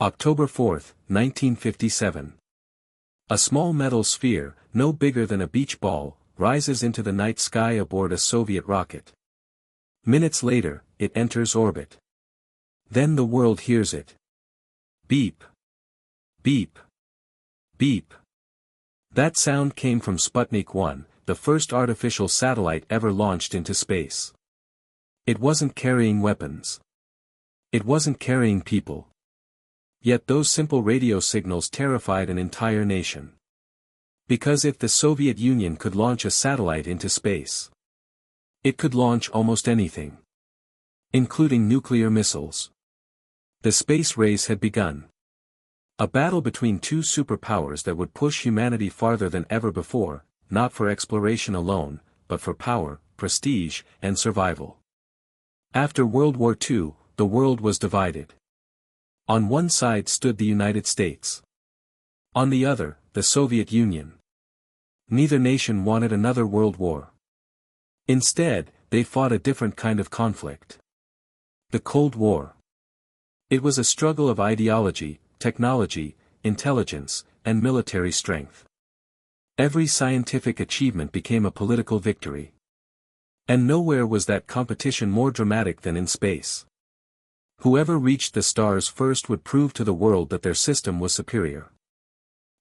October 4, 1957. A small metal sphere, no bigger than a beach ball, rises into the night sky aboard a Soviet rocket. Minutes later, it enters orbit. Then the world hears it. Beep. Beep. Beep. That sound came from Sputnik 1, the first artificial satellite ever launched into space. It wasn't carrying weapons. It wasn't carrying people. Yet those simple radio signals terrified an entire nation. Because if the Soviet Union could launch a satellite into space, it could launch almost anything, including nuclear missiles. The space race had begun. A battle between two superpowers that would push humanity farther than ever before, not for exploration alone, but for power, prestige, and survival. After World War II, the world was divided. On one side stood the United States. On the other, the Soviet Union. Neither nation wanted another world war. Instead, they fought a different kind of conflict. The Cold War. It was a struggle of ideology, technology, intelligence, and military strength. Every scientific achievement became a political victory. And nowhere was that competition more dramatic than in space. Whoever reached the stars first would prove to the world that their system was superior.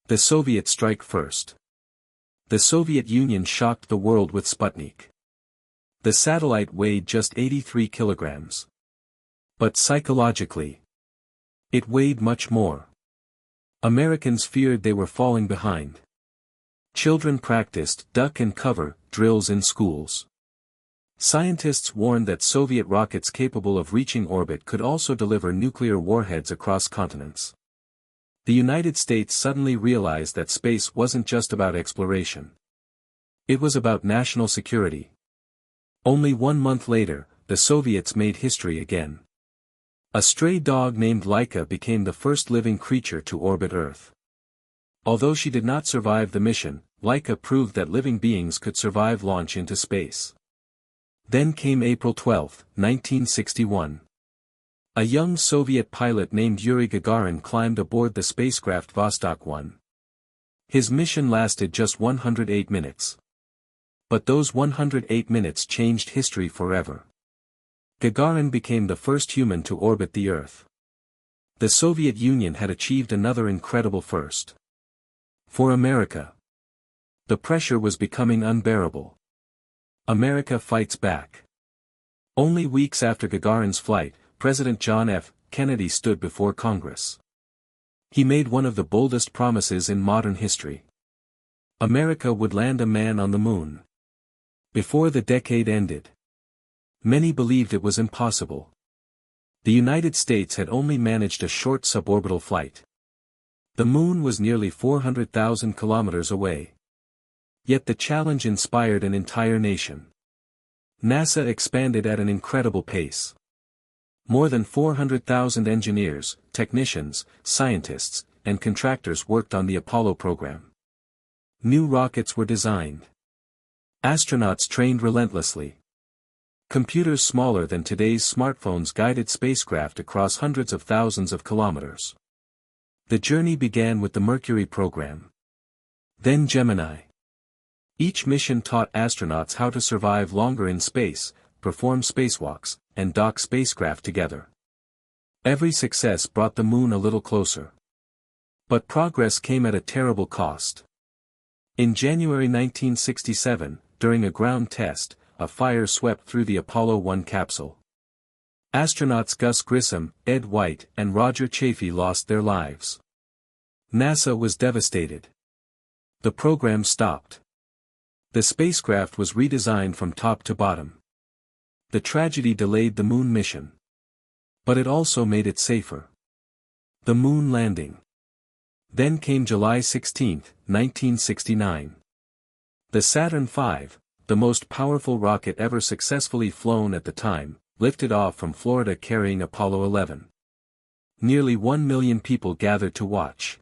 The Soviets strike first. The Soviet Union shocked the world with Sputnik. The satellite weighed just 83 kilograms. But psychologically, it weighed much more. Americans feared they were falling behind. Children practiced duck and cover drills in schools. Scientists warned that Soviet rockets capable of reaching orbit could also deliver nuclear warheads across continents. The United States suddenly realized that space wasn't just about exploration. It was about national security. Only 1 month later, the Soviets made history again. A stray dog named Laika became the first living creature to orbit Earth. Although she did not survive the mission, Laika proved that living beings could survive launch into space. Then came April 12, 1961. A young Soviet pilot named Yuri Gagarin climbed aboard the spacecraft Vostok 1. His mission lasted just 108 minutes. But those 108 minutes changed history forever. Gagarin became the first human to orbit the Earth. The Soviet Union had achieved another incredible first. For America, the pressure was becoming unbearable. America fights back. Only weeks after Gagarin's flight, President John F. Kennedy stood before Congress. He made one of the boldest promises in modern history. America would land a man on the moon before the decade ended. Many believed it was impossible. The United States had only managed a short suborbital flight. The moon was nearly 400,000 kilometers away. Yet the challenge inspired an entire nation. NASA expanded at an incredible pace. More than 400,000 engineers, technicians, scientists, and contractors worked on the Apollo program. New rockets were designed. Astronauts trained relentlessly. Computers smaller than today's smartphones guided spacecraft across hundreds of thousands of kilometers. The journey began with the Mercury program. Then Gemini. Each mission taught astronauts how to survive longer in space, perform spacewalks, and dock spacecraft together. Every success brought the moon a little closer. But progress came at a terrible cost. In January 1967, during a ground test, a fire swept through the Apollo 1 capsule. Astronauts Gus Grissom, Ed White, and Roger Chaffee lost their lives. NASA was devastated. The program stopped. The spacecraft was redesigned from top to bottom. The tragedy delayed the moon mission. But it also made it safer. The moon landing. Then came July 16, 1969. The Saturn V, the most powerful rocket ever successfully flown at the time, lifted off from Florida carrying Apollo 11. Nearly 1 million people gathered to watch.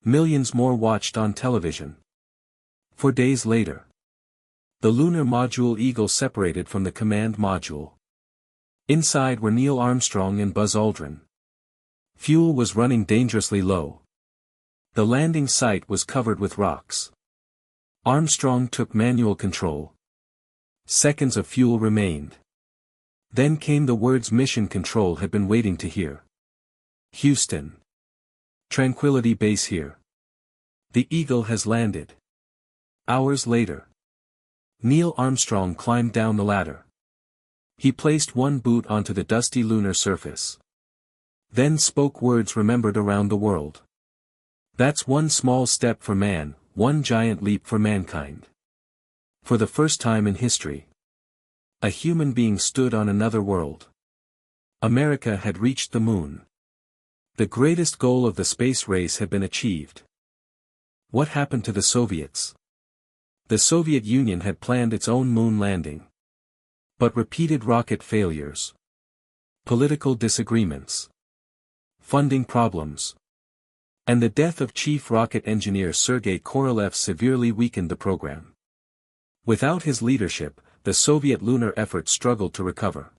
Millions more watched on television. 4 days later, the lunar module Eagle separated from the command module. Inside were Neil Armstrong and Buzz Aldrin. Fuel was running dangerously low. The landing site was covered with rocks. Armstrong took manual control. Seconds of fuel remained. Then came the words Mission Control had been waiting to hear. Houston. Tranquility Base here. The Eagle has landed. Hours later. Neil Armstrong climbed down the ladder. He placed one boot onto the dusty lunar surface. Then spoke words remembered around the world. That's one small step for man, one giant leap for mankind. For the first time in history, a human being stood on another world. America had reached the moon. The greatest goal of the space race had been achieved. What happened to the Soviets? The Soviet Union had planned its own moon landing. But repeated rocket failures, political disagreements, funding problems, and the death of chief rocket engineer Sergei Korolev severely weakened the program. Without his leadership, the Soviet lunar effort struggled to recover.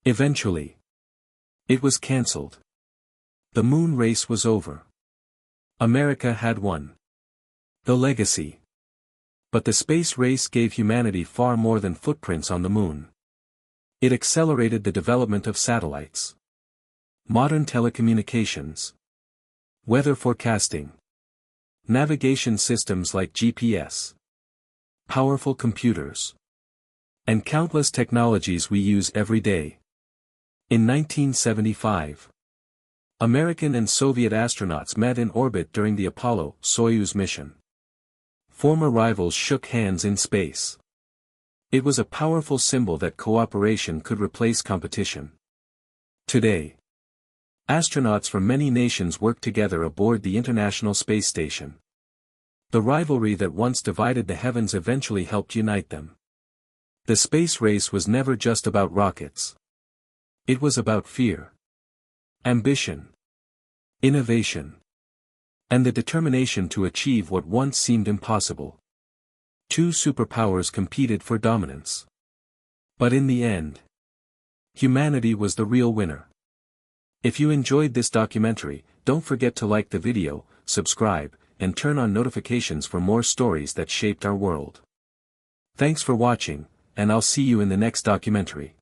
Eventually, it was cancelled. The moon race was over. America had won. The legacy. But the space race gave humanity far more than footprints on the moon. It accelerated the development of satellites, modern telecommunications, weather forecasting, navigation systems like GPS, powerful computers, and countless technologies we use every day. In 1975, American and Soviet astronauts met in orbit during the Apollo-Soyuz mission. Former rivals shook hands in space. It was a powerful symbol that cooperation could replace competition. Today, astronauts from many nations work together aboard the International Space Station. The rivalry that once divided the heavens eventually helped unite them. The space race was never just about rockets. It was about fear, ambition, innovation, and the determination to achieve what once seemed impossible. Two superpowers competed for dominance. But in the end, humanity was the real winner. If you enjoyed this documentary, don't forget to like the video, subscribe, and turn on notifications for more stories that shaped our world. Thanks for watching, and I'll see you in the next documentary.